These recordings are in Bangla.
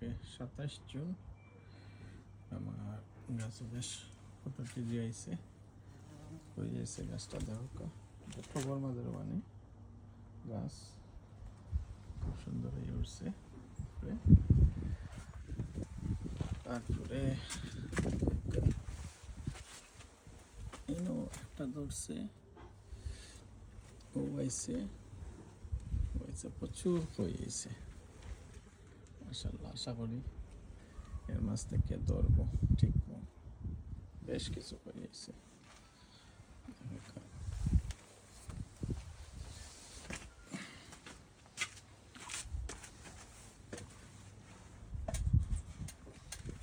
আজকে 27 জুন। আমার গাছে বেশ কত কেজি আইছে, হয়ে যাইছে গাছটা দেখো, খবর মাঝের মানে গাছ খুব সুন্দর হয়ে উঠছে। তারপরে একটা ধরছে, ও আইছে প্রচুর হয়েছে মাশাআল্লাহ। আশা করি এর মাছ থেকে ধরবো ঠিক বেশ কিছু হয়েছে।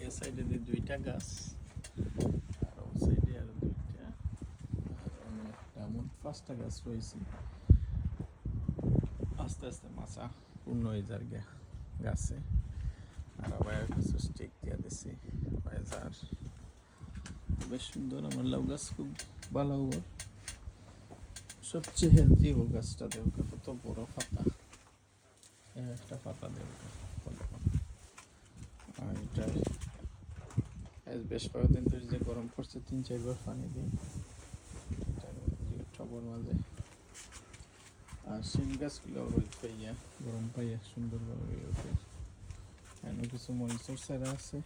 এ সাইডে দিয়ে 2টা গাছ, আর ও সাইডে আরো 2টা, আর অনেকটা মোট 5টা গাছ রয়েছে। আস্তে আস্তে মাছা পূর্ণ হয়ে যার গাছে। আর আবার কিছু স্টিক দিয়ে দিছি আর বেশ সুন্দর। আমার লাউ গাছ খুব ভালো, সবচেয়ে হেলদি ও গাছটা দেখো কত বড় পাতা, একটা পাতা দেখো। আর এটা বেশ কয়েকদিন ধরে যে গরম পড়ছে 3-4 বার পানি দিই টবের মাঝে। আর শিম গাছগুলো রোদ পাইয়া গরম পাইয়া সুন্দরভাবে হয়ে ওঠে। এখনো কিছু মরিচের চারা আছে,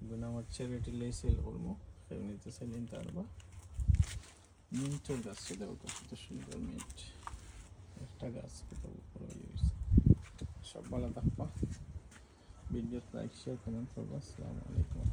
এগুলো আমার ছেলেটি লেই সেল করবো, কেউ নিতে চাইলেন তারবা। মিন্টের গাছ দেখো কত সুন্দর মিন্ট, একটা গাছ কত বড় হয়ে গেছে। সব ভালো থাকবা, ভিডিও লাইক শেয়ার কমেন্ট করবা। আসসালামু আলাইকুম।